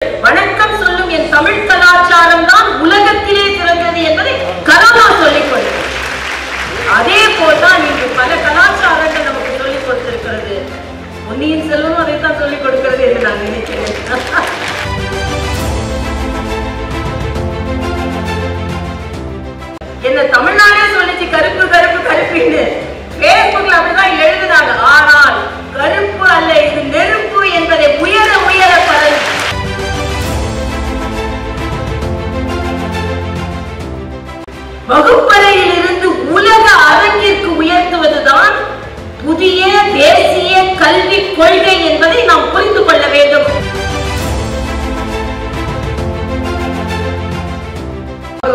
வணக்கம் சொல்லும் என் தமிழ் கலாச்சாரம் தான் உலகத்திலே சிறந்தது என்பதை கலாமா சொல்லிக் கொடுக்கிறது. அதே போல்தான் இன்று பல கலாச்சாரங்கள் நமக்கு சொல்லிக் கொடுத்திருக்கிறது. பொன்னியின் செல்வனும் அதைத்தான் சொல்லிக் கொடுக்கிறது என்று நான் நினைக்கிறேன். என்ன தமிழ்நாடே சொல்லிச்சு கருப்பு கருப்பு கருப்பின்னு. பேஸ்புக்ல அப்படிதான் எழுதுனாங்க. ஆனால் கருப்பு அல்ல, இது நெருப்பு என்பதை உயர உயர பரவி வகுப்பறையில் இருந்து உலக அரங்கிற்கு உயர்த்துவதுதான் புதிய தேசிய கல்விக் கொள்கை என்பதை நாம் புரிந்து கொள்ள வேண்டும்.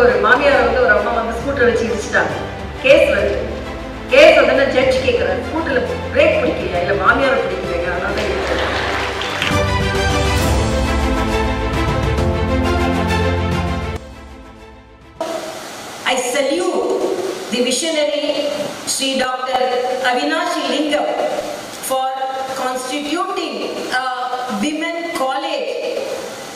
ஒரு மாமியார் ஒரு அம்மா ஸ்கூட்டர் வச்சு இடிச்சிட்டாங்க. கேஸ் வருது. கேஸ் வந்து ஜட்ஜ் கேட்கிறாரு, ஸ்கூட்டர்ல பிரேக் பிடிக்கலையா இல்ல மாமியாரை பிடிக்கலையா, அதனால I salute the visionary Sri Dr. Avinashilingam for constituting a women college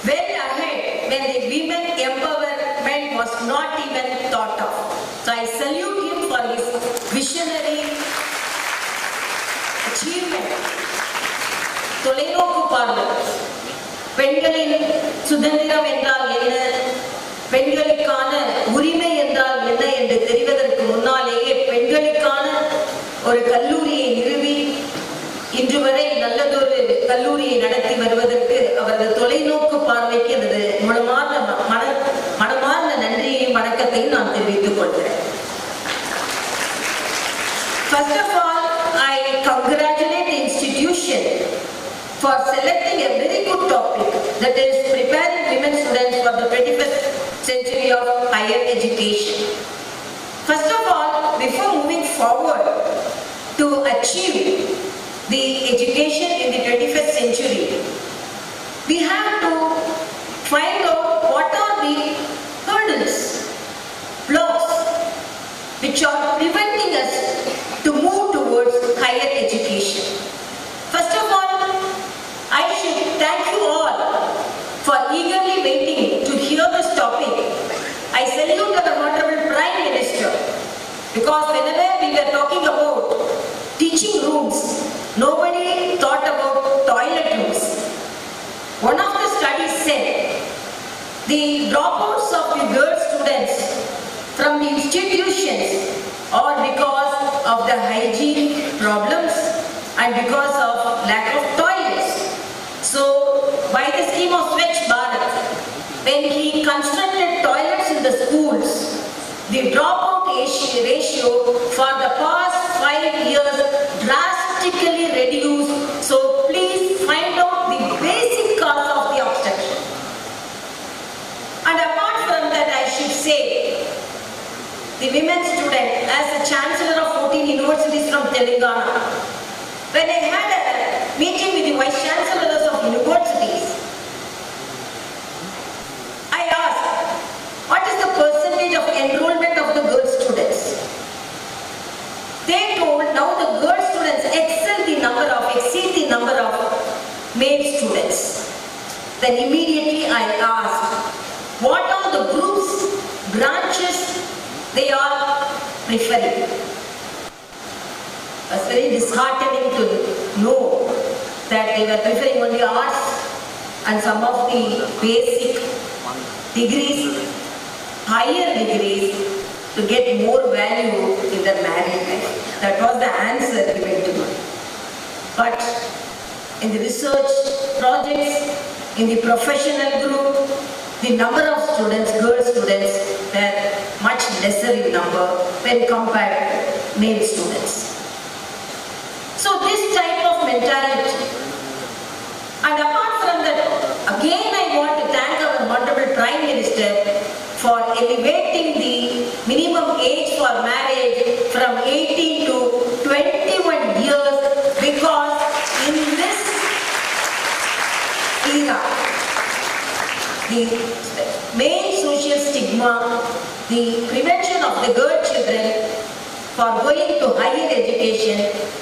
well ahead when the women empowerment was not even thought of. So I salute him for his visionary achievement. தொலைநோக்கு பார்வை. பெண்களின் சுதந்திரம் என்றால் என்ன, பெண்களுக்கான உரிமை என்றால் என்ன என்று தெரிவதற்கு முன்னாலேயே பெண்களுக்கான ஒரு கல்லூரியை நிறுவி இன்று வரை நல்லதொரு கல்லூரியை நடத்தி வருவதற்கு அவரது தொலைநோக்கு பார்வைக்கு எனது மனமார்ந்த நன்றியையும் வணக்கத்தையும் நான் தெரிவித்துக் கொள்கிறேன். First of all, I congratulate the institution for selecting a very good topic, that is preparing women students for the 21st century of higher education. First of all, before moving forward to achieve the education in the 21st century, we have to find out what are the hurdles, blocks which are preventing us to move towards higher education. First of all, I should thank you all for eagerly waiting to hear this topic. I salute our Honorable Prime Minister, because whenever we were talking about teaching rooms, nobody thought about toilet rooms. One of the studies said the dropouts of the girl students from the institutions are because of the hygiene problems and because of lack of toilets. So, by the scheme of Swachh Bharat, when he constructed toilets in the schools, the dropout ratio for the past 5 years drastically reduced. So, please find out the basic cause of the obstruction. And apart from that, I should say, the women student, as a chancellor of 14 universities from Telangana, when I had a meeting with the vice chancellors of universities, I asked, what is the percentage of enrollment of the girl students? They told now the girl students exceed the number of male students. Then immediately I asked, what are the groups, branches they are preferring? It was very disheartening to know that they were preferring only arts and some of the basic degrees, higher degrees, to get more value in their married life. That was the answer given to me. But in the research projects, in the professional group, the number of students, girl students, were much lesser in number when compared to male students. So this type of mentality. And apart from that, again I want to thank our Honorable Prime Minister for elevating the minimum age for marriage from 18 to 21 years, because in this era, the main social stigma, the prevention of the girl children for going to higher education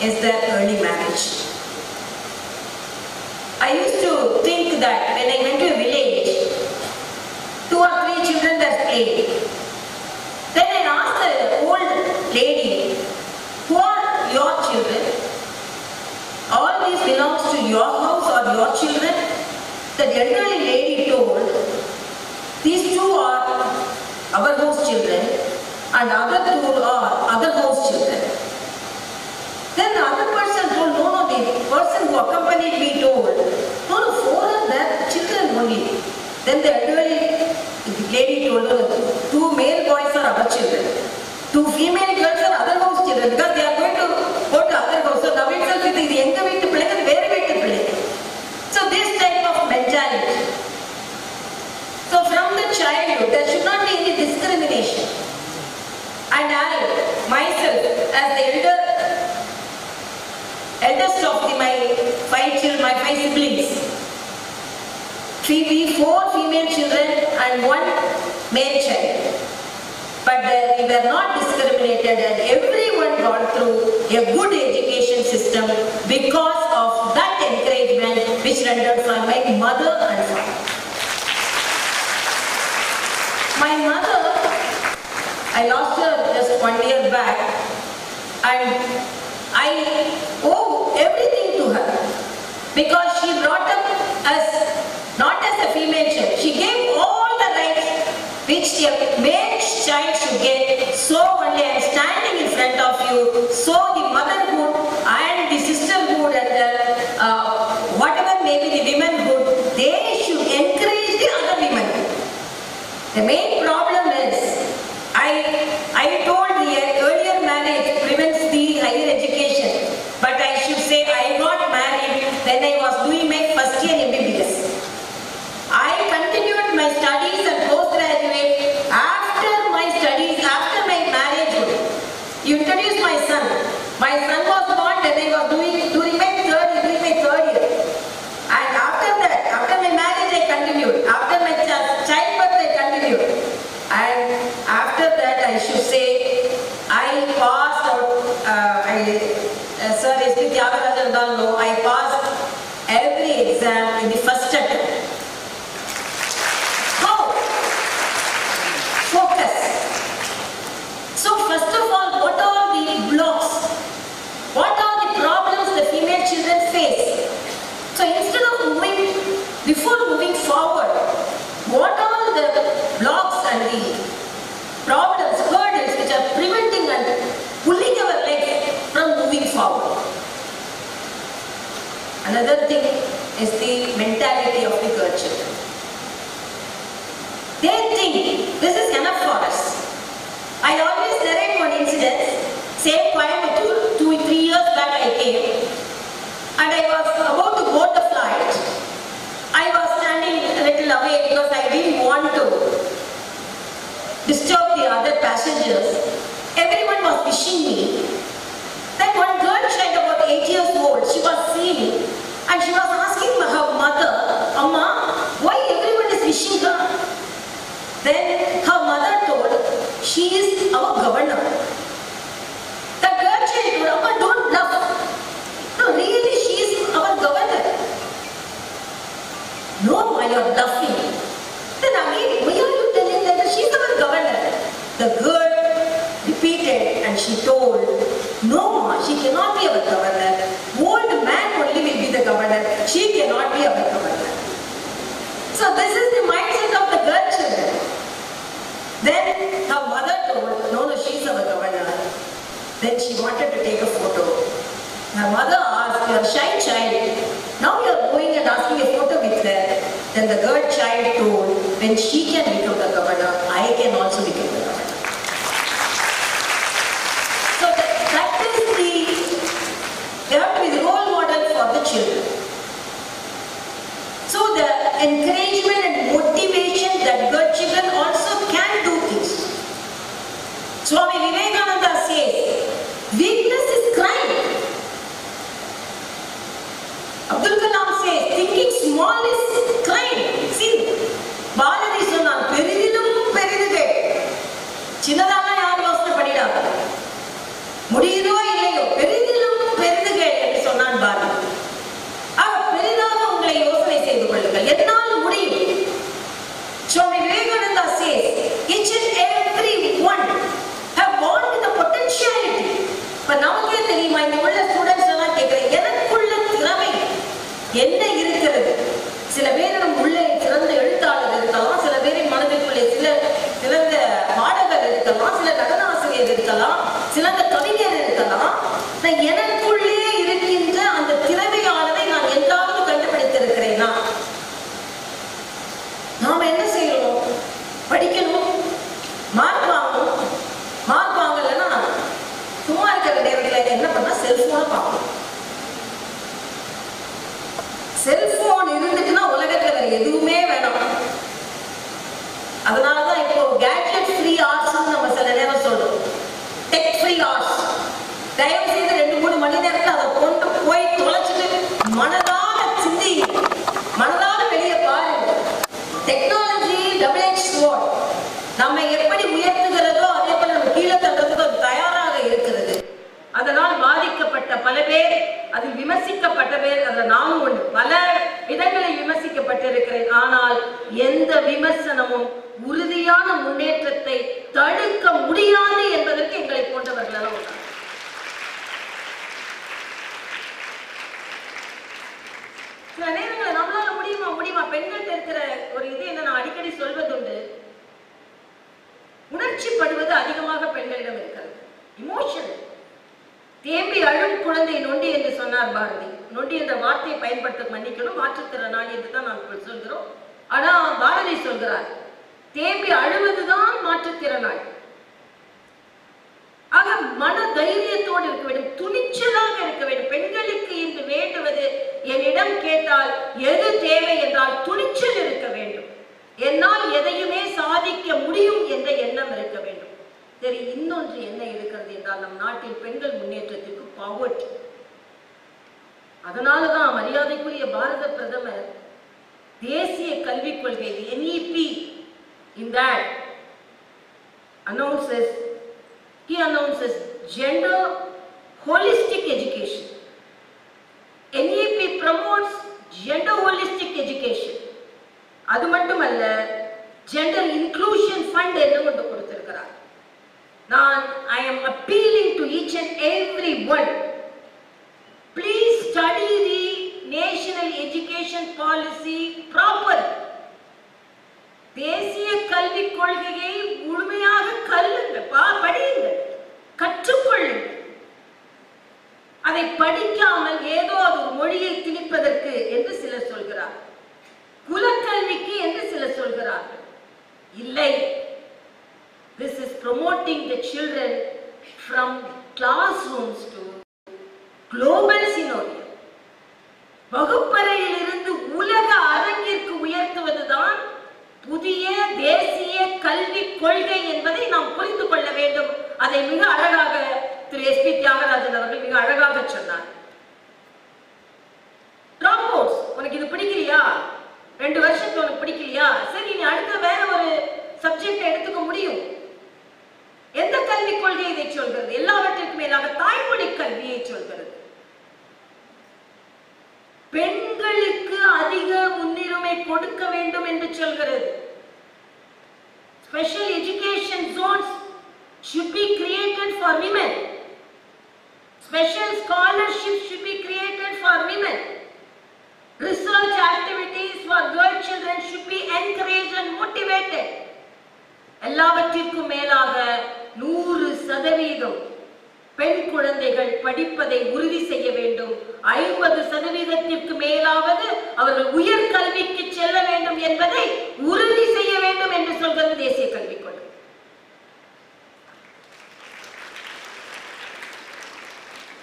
is their early marriage. I used to think that when I went to a village, aid. Then I asked the old lady, who are your children? All these belongs to your house or your children? The elderly lady told, these two are our house children and other two are other house children. Then the other person told, no, the person who accompanied me told, no, four are their children only. Then the elderly lady told her, two male boys are our children, two female girls are other house children, because they are going to go to other house. So now itself it is younger way to play and very way to play. So this type of mentality. So from the childhood there should not be any discrimination. And I myself as the eldest of my five siblings, four female children and one male child. But we were not discriminated and everyone got through a good education system because of that encouragement which rendered from my mother and father. My mother, I lost her just 1 year back and I owe everything to her because she brought up us not as a female child. She gave all the rights which a male child should get. So only I am standing in front of you. So the motherhood and the sisterhood and whatever may be the womanhood, they should encourage the other women. The main problem is, I told the earlier marriage prevents the higher education. But I should say I got married when I was doing my first year MBBS. I continued my studies and postgraduate after my studies, after my marriage. You introduced my son. My son was born when I was during my third year. And after that, after my marriage I continued. After my childbirth I continued. And after that I should say I passed out. Sir S.P. Tamilisai don't know. I passed every exam in the first attempt. How? Focus. So first of all, what are the blocks? What are the problems the female children face? So instead of before moving forward, what are the blocks and the problems, hurdles which are preventing and pulling our legs from moving forward? Another thing is the mentality of the girl children. They think this is enough for us. I always narrate one incident. Same Coimbatore, 2-3 years back I came and I was about to board the flight. I was standing a little away because I didn't want to disturb the other passengers. Everyone was wishing me. Then one girl child about 8 years old, she was seeing and she was asking her mother, Amma, why everyone is wishing her? Then her mother told, she is our governor. The girl child told, Amma, don't bluff. No, really, she is our governor. No, you are bluffing. Then again, why are you telling that she is our governor? The girl repeated and she told, no, she cannot be our governor. Old man only will be the governor. She cannot be our governor. So this is the mindset of the girl children. Then her mother told, no, she is our governor. Then she wanted to take a photo. Her mother asked, you are a shy child. Now you are going and asking a photo with her. Then the girl child told, when she can become the governor, I can also become the governor. So that is they have to be the role model for the children. So the encouragement and motivation that girl children also can do things. Swami Vivekananda says, weakness is crime. Abdul Kalam says, thinking small is crime. See, Balaji சொன்னான் பெரிதிலும் பெரிதுகள் சின்னதாக யார் யோசனை பண்ணிடாங்க முடியுதோ இல்லையோ பெரிதிலும் பெரிதுகள் என்று சொன்னான் பாரதி. பெரிதாக உங்களை யோசனை செய்து கொள்ளுங்கள், என்னால் முடியும். என்ன செய்யணும்? படிக்கணும், மார்க் வாங்கணும். மார்க் வாங்கலைன்னா சும்மா இருக்கிற நேரத்தில் என்ன பண்ணா செல்போனை பார்க்கணும். செல்போன் இருந்துச்சுன்னா உலகத்துல வேற எதுவுமே வேணாம். அதனாலதான் இப்போ கேட்ஜெட் ஃப்ரீ ஆர்ஸ் நம்ம சில நேரம் சொல்றோம். Tech free hours. தயவு செய்து 2-3 மணி நேரத்தில் அதை கொண்டு போய் தொலைச்சிட்டு மனதால சிந்தி, மனதால வெளியே பாருங்க. Technology double edge sword. நம்ம எப்படி உயர்த்துகிறதோ அதே போல நம்ம கீழே தள்ளுறதுக்கு தயாராக இருக்கிறது. அதனால் பாதிக்கப்பட்ட பல பேர், அதில் விமர்சிக்கப்பட்ட பேர், அதில் நானும் ஒன்று, பல விதங்களில் விமர்சிக்கப்பட்டிருக்கிறேன். ஆனால் எந்த விமர்சனமும் உறுதியான முன்னேற்றத்தை தடுக்க முடியாது என்பதற்கு எங்களை போன்றவர்கள் உண்டு. சில நேரங்களில் நம்மளால முடியுமா பெண்கள் இருக்கிற ஒரு இது என்ன நான் அடிக்கடி சொல்வதுண்டு, உணர்ச்சி படுவது அதிகமாக பெண்களிடம் இருக்கிறது. இமோஷன். தேம்பி அழும் குழந்தை நொண்டி என்று சொன்னார் பாரதி. நொண்டி என்ற வார்த்தையை பயன்படுத்த மன்னிக்கணும், மாற்றுத்திறனாளி என்று தான் நாம் சொல்கிறோம். ஆனா பாரதி சொல்கிறார், தேம்பி அழுவதுதான் மாற்றுத்திறனாளி. ஆக மன தைரியத்தோடு இருக்க வேண்டும், துணிச்சலாக இருக்க வேண்டும். பெண்களுக்கு இன்று வேண்டுவது, என்னிடம் கேட்டால் எது தேவை என்றால் துணிச்சல் இருக்க வேண்டும். என்னால் எதையுமே சாதிக்க முடியும் என்ற எண்ணம் இருக்க வேண்டும். சரி, இன்னொன்று என்ன இருக்கிறது என்றால் நம் நாட்டில் பெண்கள் முன்னேற்றத்திற்கு பாவர்ட்டி. அதனாலதான் மரியாதைக்குரிய பாரத பிரதமர் தேசிய கல்விக் கொள்கை NEP in that he announces gender holistic education. NEP promotes gender holistic education. அது மட்டுமல்ல, gender inclusion fund என்று கொண்டு கொடுத்திருக்கிறார். I am appealing to each and every one, please study the national education policy properly. தேசிய கல்விக் கொள்கையை முழுமையாக படியுங்கள், கற்றுக்கொள்ளுங்கள். அதை படிக்காமல் ஏதோ அது மொழியை திணிப்பதற்கு என்று சிலர் சொல்கிறார், குலக்கல்விக்கு என்று சிலர் சொல்கிறார்கள். இல்லை, this is promoting the children from classrooms to global scenario. வகுப்பறையில் இருந்து உலக அரங்கிற்கு உயர்த்துவதுதான் புதிய தேசிய கல்விக் கொள்கை என்பதை நாம் புரிந்து கொள்ள வேண்டும். அதை மிக அழகாக திரு SP தியாகராஜன் அவர்கள் மிக அழகாக சொன்னார். டிராப் அவுட்ஸ், உனக்கு இது பிடிக்கலையா, 2 வருஷத்துக்கு உனக்கு பிடிக்கலையா, சரி நீ அடுத்த வேற ஒரு சப்ஜெக்ட் எடுத்துக்க முடியும். எந்த கல்விக் கொள்கை இதை சொல்கிறது? எல்லாவற்றிற்கும் மேலாக தாய்மொழி கல்வியை சொல்கிறது. பெண்களுக்கு அதிக முன்னுரிமை கொடுக்க வேண்டும் என்று சொல்கிறது. Special education zones should be created for women. Special scholarships should be created for women. Research activities for girl children should be encouraged and motivated. எல்லாவற்றிற்கும் மேலாக 100% பெண் குழந்தைகள் படிப்பதை உறுதி செய்ய வேண்டும். 50%க்கு மேலாவது அவர்கள் உயர் கல்விக்கு செல்ல வேண்டும் என்பதை உறுதி செய்ய வேண்டும் என்று சொல்கிறது தேசிய கல்விக் கொள்கை.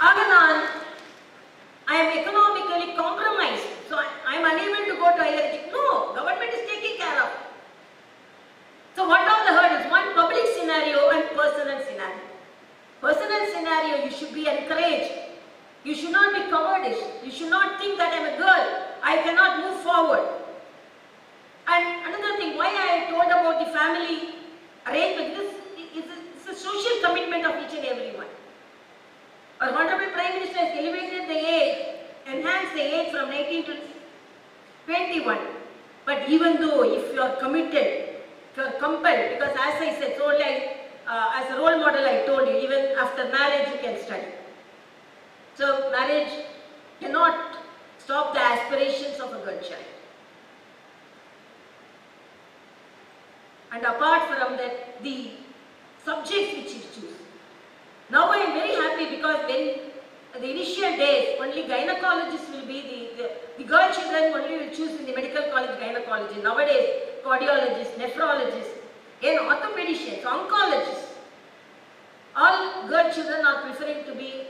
ஆக I am economically compromised, so I am unable to go to higher education. No, government is taking care of. So what are the hurdles? One, public scenario and personal scenario. Personal scenario, you should be encouraged. You should not be cowardice. You should not think that I am a girl, I cannot move forward. And another thing, why I told about the family arrangement, this is a social commitment of each and every one. Our Honorable Prime Minister has elevated the age, enhanced the age from 18 to 21. But even though if you are committed, if you are compelled, because as I said, so like as a role model I told you, even after marriage you can study. So marriage cannot stop the aspirations of a girl child. And apart from that, the subjects which you choose. Now I am very happy because when the initial days only gynecologists will be the girl children only will choose in the medical college gynecology. Nowadays cardiologists, nephrologists, and orthopedicians, oncologists. All girl children are preferring to be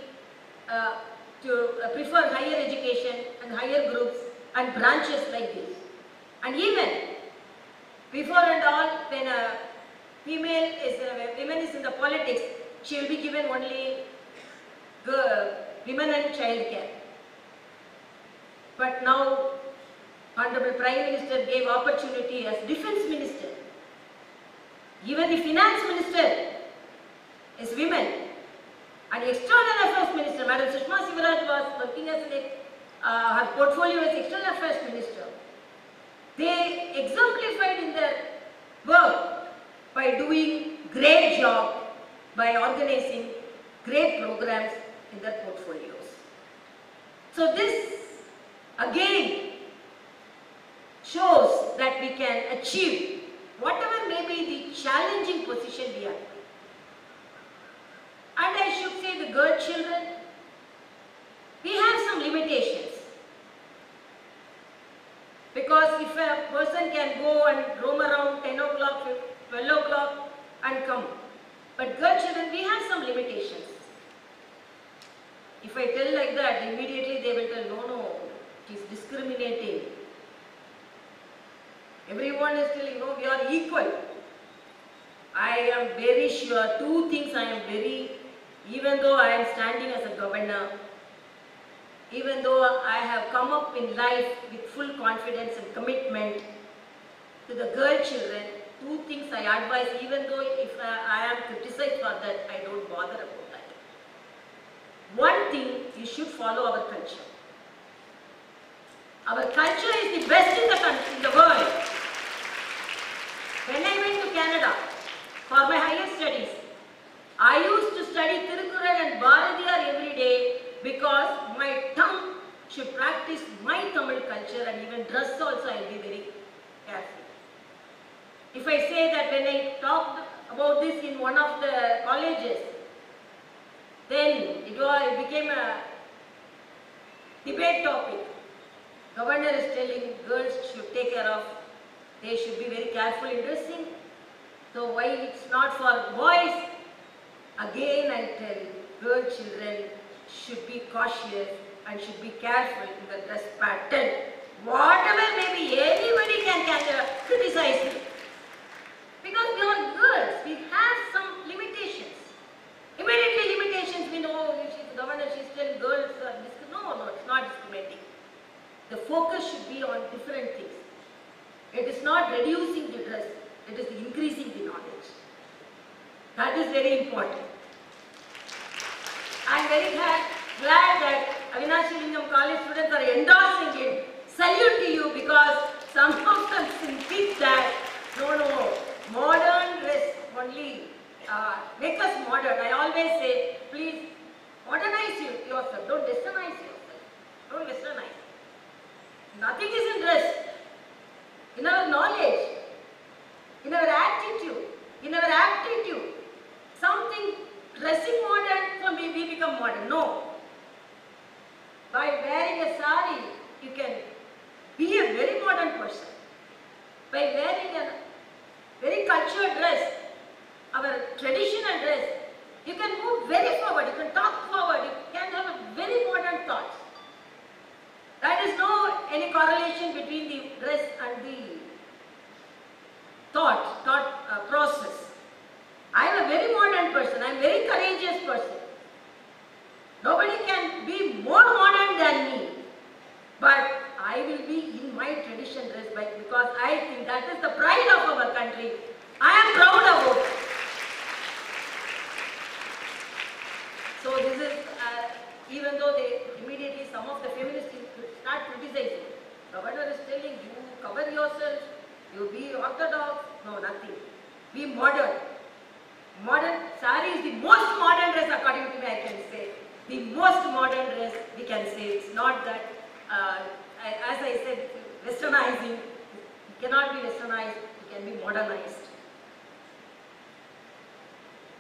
prefer higher education and higher groups and branches like this. And even before and all, when a woman is in the politics, she will be given only women and child care. But now, Honorable Prime Minister gave opportunity as Defence Minister. Even the Finance Minister is women. And External Affairs Minister, Madam Sushma Sivaraj was working as her portfolio as External Affairs Minister. They exemplified in their work by doing great job, by organizing great programs in their portfolios. So this again shows that we can achieve whatever may be the challenging position we are. And I should say the girl children, we have some limitations. Because if a person can go and roam around 10 o'clock, 12 o'clock and come. But girl children, we have some limitations. If I tell like that, immediately they will tell, no, it is discriminating. Everyone is telling, no, we are equal. I am very sure, two things I am very, even though I am standing as a governor, even though I have come up in life with full confidence and commitment to the girl children, two things I advise, even though if I am criticized for that, I don't bother about that. One thing, you should follow our culture. Our culture is the best in the world. When I went to Canada for my higher studies, I used to study Tirukural and Bharadiyar every day because my tongue should practice my Tamil culture, and even dress also I will be very careful. If I say that when I talked about this in one of the colleges, then it became a debate topic. Governor is telling girls should take care of, they should be very careful in dressing. So while it's not for boys, again I tell girl children should be cautious and should be careful in the dress pattern. Whatever may be, anybody can criticize me. Because we are girls, we have some limitations. Immediately limitations, we know, she's the governor, she's telling girls are no, it's not discriminating. The focus should be on different things. It is not reducing the dress, it is increasing the knowledge. That is very important. I am very glad that Avinashilingam College students are endorsing it. Salute to you, because some of them think that no, modern dress only make us modern. I always say, please modernize yourself, don't westernize yourself. Don't westernize. Nothing is in dress. In our knowledge, in our attitude, in our aptitude, something dressing modern, so we become modern. No. By wearing a sari, you can be a very modern person. By wearing a very cultured dress, our traditional dress, you can move very forward, you can talk forward, you can have a very modern thoughts. There is no any correlation between the dress and the thought process. I am a very modern person, I am a very courageous person. Nobody can be more modern than me, but I will be in my tradition dress because I think that is the pride of our country. I am proud of it. So this is, even though immediately some of the feminists start criticizing, governor is telling you cover yourself, you be orthodox, no, nothing. Be modern. Modern sari is the most modern dress according to me, I can say. The most modern dress we can say. It's not that, as I said, westernizing. It cannot be westernized, it can be modernized.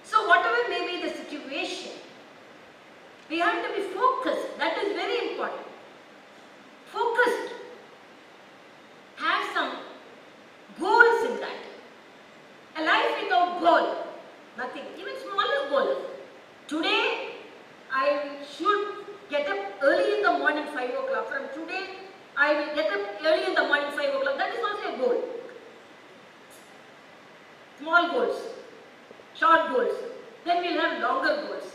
So whatever may be the situation, we have to be focused. That is very important. Focused. Have some goals small goals, short goals. Then we'll have longer goals.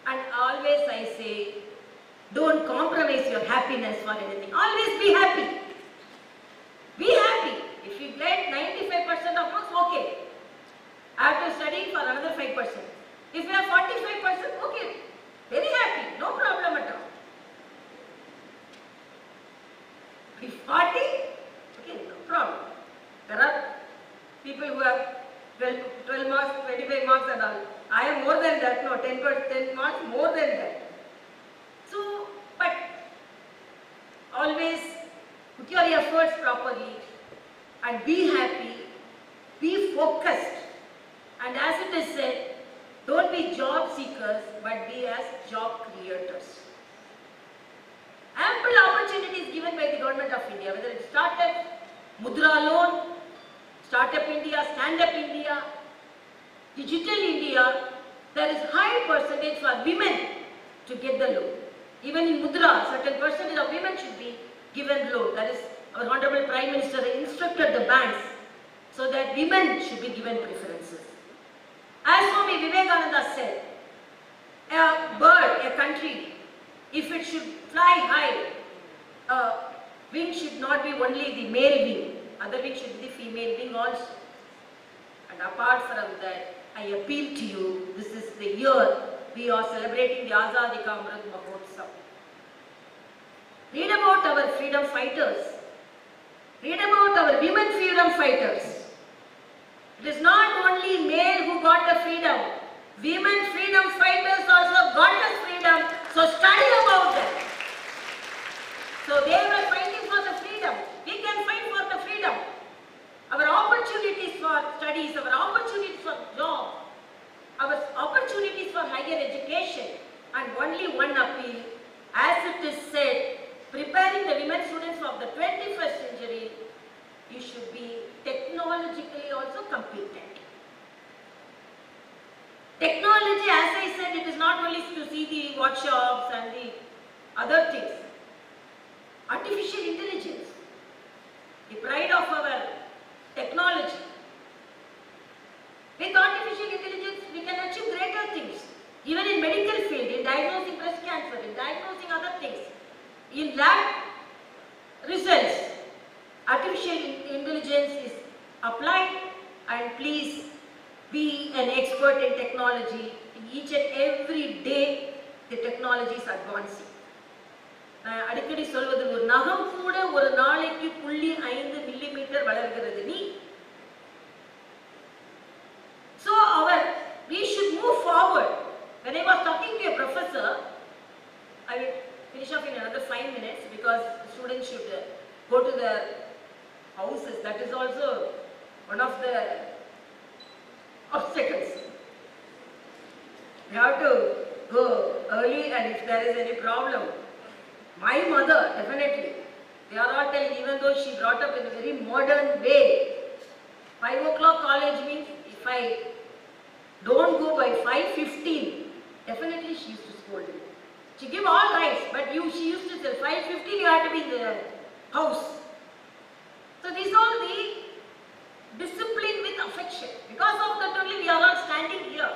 And always I say, don't compromise your happiness for anything. Always be happy. Be happy. If you get 95% of marks, okay. I have to study for another 5%. If you have 45%, okay. Very happy. No problem at all. If 40, okay, no problem. There are people who have 12 marks, 25 marks and all. I am more than that. No, 10 marks more than that. So, but always put your efforts properly and be happy, be focused. And as it is said, don't be job seekers, but be as job creators. Ample opportunities given by the government of India, whether it's startup, Mudra loan, Startup India, Stand Up India, Digital India, there is high percentage for women to get the loan. Even in Mudra, certain percentage of women should be given loan. That is, our Honorable Prime Minister instructed the banks so that women should be given preferences. As Swami Vivekananda said, a bird, a country, if it should fly high, wing should not be only the male wing, other wing should be the female wing also. And apart from that, I appeal to you, this is the year we are celebrating the Azadi Ka Amrit Mahotsav. Read about our freedom fighters. Read about our women freedom fighters. It is not only male who got the freedom. Women freedom fighters also got the freedom. So study about them. So they were fighting for the freedom. We can fight for the freedom. Our opportunities for studies, our opportunities for job, our opportunities for higher education, and only one appeal, as it is said, preparing the women students of the 21st century, you should be technologically also competent. Technology, as I said, it is not only to see the workshops and the other things. Artificial intelligence, the pride of our technology. With artificial intelligence, we can achieve greater things. Even in medical field, in diagnosing breast cancer, in diagnosing other things. In lab results, artificial intelligence is applied, and please be an expert in technology. In each and every day, the technology is advancing. அடிக்கடி சொல்வது ஒரு நகம் கூட ஒரு நாளைக்கு 0.5 millimetre வளர்கிறது நீ. So we should move forward. When I was talking to a professor, I will finish off in another 5 minutes because students should go to their houses. That is also one of the obstacles. We have to go early, and if there is any problem, my mother, definitely, they are all telling, even though she brought up in a very modern way, 5 o'clock college means if I don't go by 5:15, definitely she used to scold me. She gave all rights, but she used to say 5:15 you have to be in the house. So these are the discipline with affection. Because of that only we are all standing here.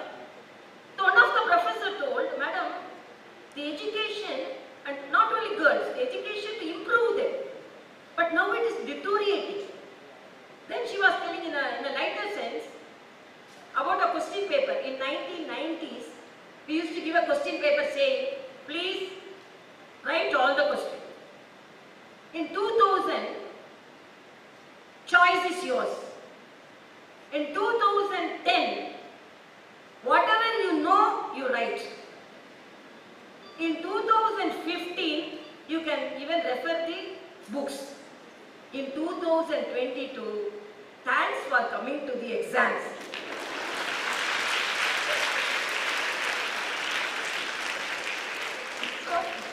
So one of the professor told, Madam, the education, and not only girls, the education to improve them, but now it is deteriorating. Then she was telling in a lighter sense about a question paper. In 1990s, we used to give a question paper saying, please write all the questions. In 2000, choice is yours. In 2010, whatever you know, you write. In 2015, you can even refer the books. In 2022, thanks for coming to the exams.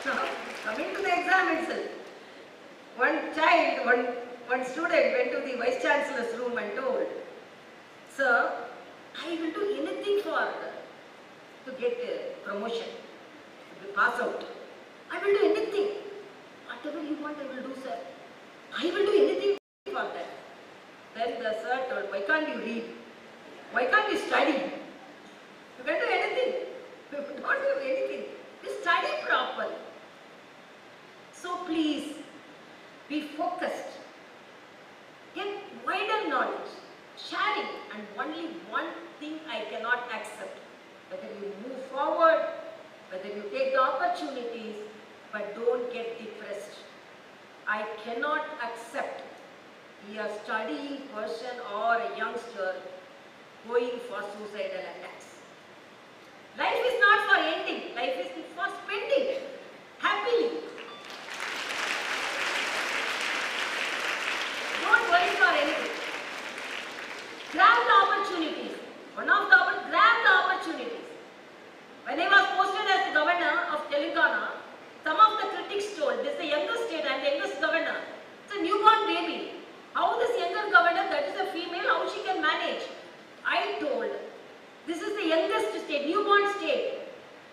So, coming to the exam itself, one student went to the Vice Chancellor's room and told, Sir, I will do anything to get a promotion. Pass out. I will do anything. Whatever you want, I will do, sir. I will do anything for that. Then the sir told, why can't you read? Why can't you study? You can't do anything. You don't do anything. You study properly. So please, be focused. Get wider knowledge. Sharing. And only one thing I cannot accept. Whether you move forward, whether you take the opportunities, but don't get depressed. I cannot accept a studying person or a youngster going for suicidal attacks. Life is not for ending. Life is for spending happily. Don't worry for anything. Grab the opportunities. Grab the opportunities. When I was posted as the governor of Telangana, some of the critics told, this is the youngest state, I am the youngest governor. It's a newborn baby. How this younger governor, that is a female, how she can manage? I told, this is the youngest state, newborn state.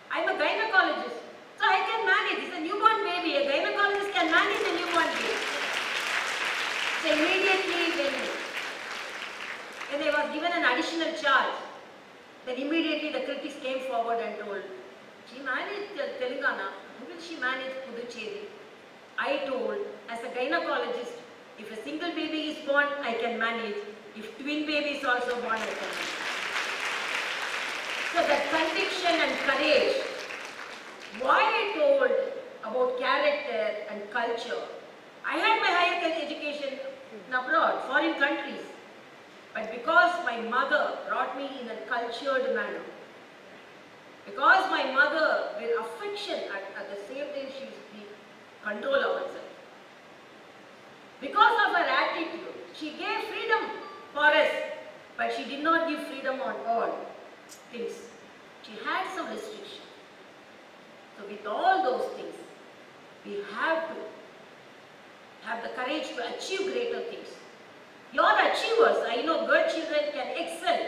I am a gynecologist, so I can manage. It's a newborn baby. A gynecologist can manage a newborn baby. So immediately when I was given an additional charge, then immediately the critics came forward and told, she managed Telangana, how will she manage Puducherry? I told, as a gynecologist, if a single baby is born, I can manage. If twin babies also born, I can manage. So that conviction and courage, why I told about character and culture. I had my higher education in abroad, foreign countries. But because my mother brought me in a cultured manner, because my mother, with affection, at the same time she used to control of herself. Because of her attitude, she gave freedom for us, but she did not give freedom on all things. She had some restrictions. So with all those things, we have to have the courage to achieve greater things. You are achievers. I know girl children can excel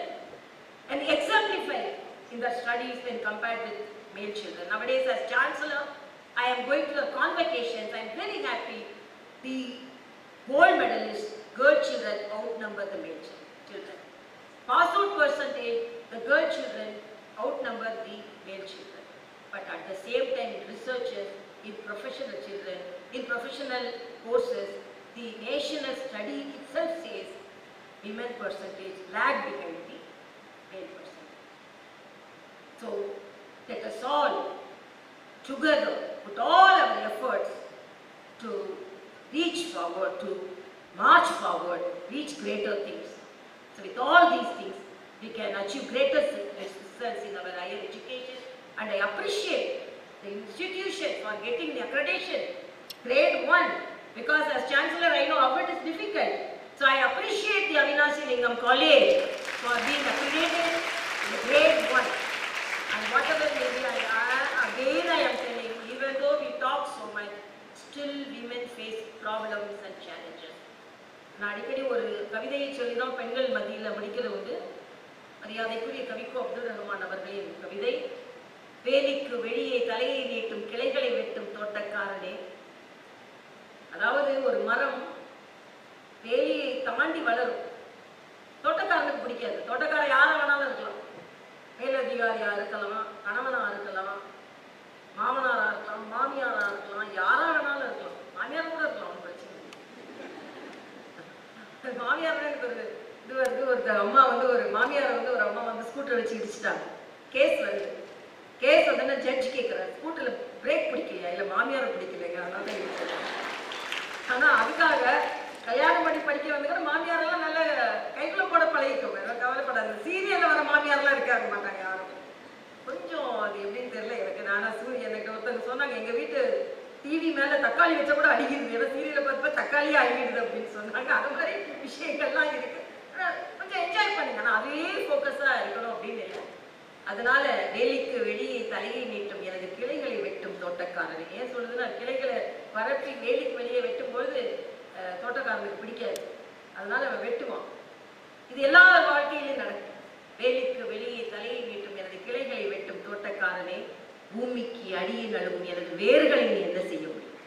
and exemplify in their studies when compared with male children. Nowadays, as Chancellor, I am going to the convocations. I am very happy. The gold medalists, girl children outnumber the male children. Pass out percentage, the girl children outnumber the male children. But at the same time, researchers, in professional children, in professional courses, the national study itself says women percentage lag behind the male percentage. So let us all together put all our efforts to reach forward, to march forward, reach greater things. So with all these things, we can achieve greater results in our higher education. And I appreciate the institution for getting the accreditation, grade 1, because as Chancellor I know how it is difficult. So I appreciate the Avinashilingam College for being accredited in grade 1. And whatever maybe I am telling, even though we talk so much, still women face problems and challenges. நான் அடிக்கடி ஒரு கவிதையை சொல்லி தான் பெண்கள் மத்தியில் முடிக்கிறது உண்டு. மரியாதைக்குரிய கவிக்கோ அப்துல் ரஹ்மான் அவர்களின் கவிதை, வேலிக்கு வெளியே தலையை நீட்டும் கிளைகளை வெட்டும் தோட்டக்காரனே. அதாவது ஒரு மரம் வேலியை தாண்டி வளரும், தோட்டக்காரனுக்கு பிடிக்காது. தோட்டக்காரன் யாரை வேணாலும் இருக்கலாம், மேலதிகாரியா இருக்கலாம், கணவனா இருக்கலாம், மாமனாரா இருக்கலாம், மாமியாரா இருக்கலாம், யாரா வேணாலும் இருக்கலாம், மாமியார் கூட இருக்கலாம், ஒன்றும் பிரச்சனை இல்லை. மாமியார் எனக்கு ஒரு இது வந்து ஒரு அம்மா வந்து ஒரு மாமியாரை வந்து ஒரு அம்மா வந்து ஸ்கூட்டர் வச்சு இடிச்சிட்டாங்க. கேஸ் வருது. கேஸ் வந்து ஜட்ஜ் கேட்குறாரு, ஸ்கூட்டரில் பிரேக் பிடிக்கலையா, இல்லை மாமியாரை பிடிக்கலைங்க, அதனால தான் இடிச்சிருக்காங்க. ஆனால் அதுக்காக கல்யாணம் பண்ணி படிக்க வந்து கூட மாமியாரெல்லாம் நல்ல கைக்குள்ள போட பழகிக்கோங்க, கவலைப்படாது. சீரியலில் வர மாமியாரெல்லாம் இருக்காங்க மாட்டாங்க யாரும். கொஞ்சம் அது எப்படின்னு தெரியல எனக்கு. எனக்கு ஒருத்தவங்க சொன்னாங்க, எங்கள் வீட்டு டிவி மேலே தக்காளி வச்சா கூட அடிக்கிறது, ஏன்னா சீரியலை பார்த்து தக்காளியே அடிக்கிறது அப்படின்னு சொன்னாங்க. அது மாதிரி விஷயங்கள்லாம் இருக்கு. கொஞ்சம் என்ஜாய் பண்ணுங்க, ஆனால் அதே ஃபோக்கஸாக இருக்கணும் அப்படின்னு இல்லை. அதனால வேலிக்கு வெளியே தலையை நீட்டும் எனது கிளைகளை வெட்டும் தோட்டக்காரன். ஏன் சொல்லுதுன்னா, கிளைகளை பரப்பி வேலிக்கு வெளியே வெட்டும்பொழுது தோட்டக்காரனுக்கு பிடிக்காது, அதனால அவன் வெட்டுவான். இது எல்லா வாழ்க்கையிலும் நடக்கும். வேலிக்கு வெளியே தலையை நீட்டும் எனது கிளைகளை வெட்டும் தோட்டக்காரனே, பூமிக்கு அடியை நழுவும் எனது வேர்களை நீ என்ன செய்ய முடியும்?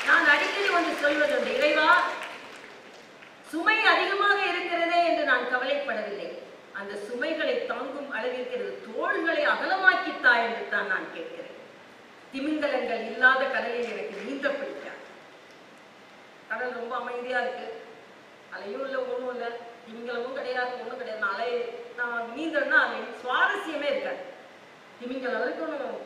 நான் நான் அடிக்கடி ஒன்று சொல்வதுண்டு, இறைவா சுமை அதிகமாக இருக்கிறதே என்று நான் கவலைப்படவில்லை, அந்த சுமைகளை தாங்கும் அளவிற்கு தோள்களை அகலமாக்கித்தா என்று தான் நான் கேட்கிறேன். திமிங்கலங்கள் இல்லாத கடலில் எனக்கு நீந்த பிடிக்காது. கடல் ரொம்ப அமைதியா இருக்கு, அலையும் இல்லை ஒன்றும் இல்லை, திமிங்கலமும் கிடையாது ஒன்றும் கிடையாது. அலை நான் நீந்தன்னா அது சுவாரஸ்யமே இருக்காது. திமிங்கலம் இருக்கணும்,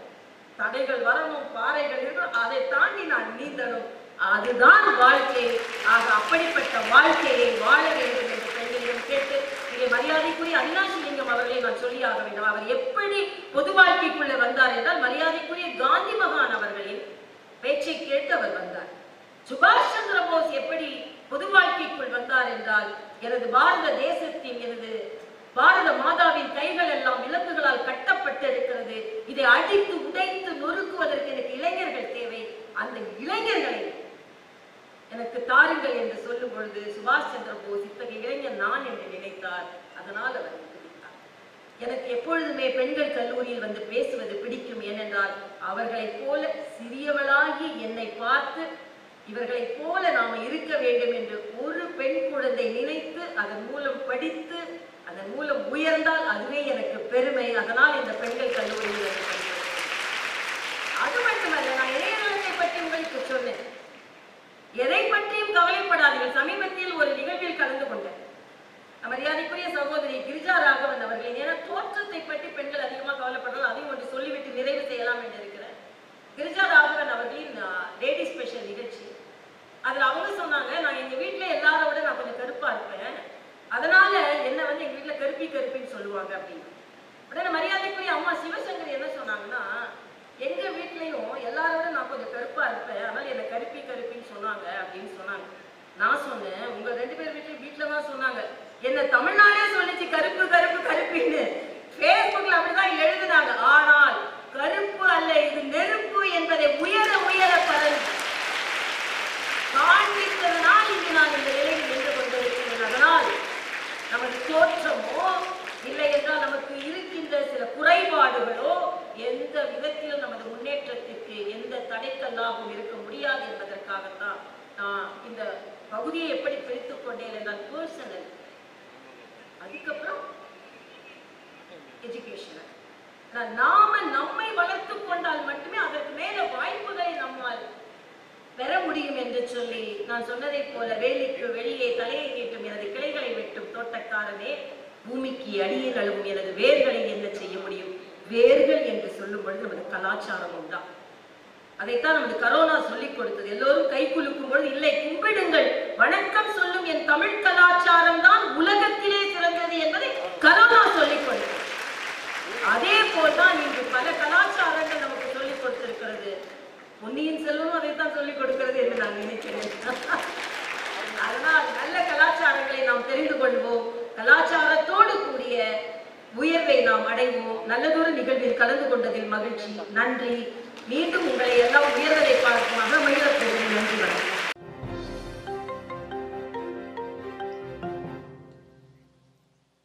தடைகள் வரணும், பாறைகள் இருக்கணும், அதை தாண்டி நான் நீந்தணும், அதுதான் வாழ்க்கை. ஆக அப்படிப்பட்ட வாழ்க்கையை வாழ வேண்டும் என்று பெண்களிடம் கேட்டு இங்கே மரியாதைக்குரிய அவினாஷிலிங்கம் அவர்களை நான் சொல்லி ஆக வேண்டும். அவர் எப்படி பொது வாழ்க்கைக்குள்ளே வந்தார் என்றால் மரியாதைக்குரிய காந்தி மகான் அவர்களின் பேச்சை கேட்டு அவர் வந்தார். சுபாஷ் சந்திர போஸ் எப்படி பொது வாழ்க்கைக்குள் வந்தார் என்றால், எனது பாரத தேசத்தின், எனது பாரத மாதாவின் கைகள் எல்லாம் விலங்குகளால் கட்டப்பட்டு இருக்கிறது, இதை அடித்து உடைத்து நொறுக்குவதற்கு எனக்கு இளைஞர்கள் தேவை, அந்த இளைஞர்களை எனக்கு தாருங்கள் என்று சொல்லும் பொழுது சுபாஷ் சந்திர போஸ் இத்தகைய இளைஞர் நான் என்று நினைத்தார். அதனால் அவர் பிடித்தார். எனக்கு எப்பொழுதுமே பெண்கள் கல்லூரியில் வந்து பேசுவது பிடிக்கும். ஏனென்றால் அவர்களைப் போல சிறியவளாகி என்னை பார்த்து இவர்களைப் போல நாம இருக்க வேண்டும் என்று ஒரு பெண் குழந்தை நினைத்து அதன் மூலம் படித்து அதன் மூலம் உயர்ந்தால் அதுவே எனக்கு பெருமை. அதனால் இந்த பெண்கள் கல்லூரியில் அது மட்டுமல்ல, நான் இளைஞர்களை பற்றி உங்களுக்கு சொன்னேன், எதை பற்றியும் கவலைப்படாதீர்கள். சமீபத்தில் ஒரு நிகழ்வில் கலந்து கொண்டேன். மரியாதைக்குரிய சகோதரி கிரிஜா ராகவன் அவர்களின், ஏன்னா தோற்றத்தை பற்றி பெண்கள் அதிகமாக கவலைப்படுறது, அதையும் ஒன்று சொல்லிவிட்டு நிறைவு செய்யலாம் என்று இருக்கிறேன். கிரிஜா ராகவன் அவர்களின் லேடி ஸ்பெஷல் நிகழ்ச்சி, அதுல அவங்க சொன்னாங்க, நான் எங்க வீட்டுல எல்லாரோட விட நான் கொஞ்சம் கருப்பா இருப்பேன், அதனால என்ன வந்து எங்க வீட்டுல கருப்பின்னு சொல்லுவாங்க அப்படின்னு. உடனே மரியாதைக்குரிய அம்மா சிவசங்கர் என்ன சொன்னாங்கன்னா, எங்க வீட்லயும் எல்லாரோட நான் கொஞ்சம் கருப்பா இருப்பேன், அதனால என்ன கருப்பின்னு சொன்னாங்க அப்படின்னு சொன்னாங்க. நான் சொன்னேன், உங்க 2 பேர் வீட்டுல தான் சொன்னாங்க, என்ன தமிழ்நாடே சொல்லிச்சு கருப்பின்னு, பேஸ்புக்ல அப்படிதான் எழுதுனாங்க. ஆனால் கருப்பு அல்ல, இது நெருப்பு என்பதை உயர பரவி காண்பித்ததனால் இங்கு நான் இந்த நிலையில் நின்று கொண்டிருக்கிறேன். அதனால் நமது தோற்றமோ இல்லை என்றால் நமக்கு இருக்கின்ற சில குறைபாடுகளோ எந்த விதத்திலும் நமது முன்னேற்றத்திற்கு எந்த தடைக்கல்லாகவும் இருக்க முடியாது என்பதற்காகத்தான் நான் இந்த பகுதியை எப்படி பிரித்துக் கொண்டேன் என்றால் பர்சனல், அதுக்கப்புறம் எஜுகேஷனல். நாம நம்மை வளர்த்துக் கொண்டால் மட்டுமே அதற்கு மேல வாய்ப்புகளை நம்மால் பெற முடியும் என்று சொல்லி நான் சொன்னதை போல, வேலிக்கு வெளியே தலையை நீட்டும் எனது கிளைகளை வெட்டும் தோட்டக்காரனே, பூமிக்கு அடியில் அளவும் எனது வேர்களை என்ன செய்ய முடியும்? வேர்கள் என்று சொல்லும் பொழுது நமது கலாச்சாரம் உண்டா? அதைத்தான் நமது கரோனா சொல்லிக் கொடுத்தது. எல்லோரும் கை குலுக்கும் பொழுது இல்லை, கும்பிடுங்கள், வணக்கம் சொல்லும் என் தமிழ் கலாச்சாரம் தான் உலகத்திலே சிறந்தது என்பதை கரோனா சொல்லிக் கொடுத்தது. அதே போல்தான் இன்று பல கலாச்சாரங்கள் நமக்கு சொல்லிக் கொடுத்திருக்கிறது. பொன்னியின் செல்வனும் அதைத்தான் சொல்லிக் கொடுக்கிறது என்று நான் நினைக்கிறேன். அதனால் நல்ல கலாச்சாரங்களை நாம் தெரிந்து கொள்வோம், கலாச்சாரத்தோடு கூடிய உயர்வை நாம் அடைவோம். நல்லதொரு நிகழ்வில் கலந்து கொண்டதில் மகிழ்ச்சி. நன்றி. மீண்டும் உங்களை எல்லாம் உயர்வதை பார்க்கும் மகிழ போகிறேன். நன்றி.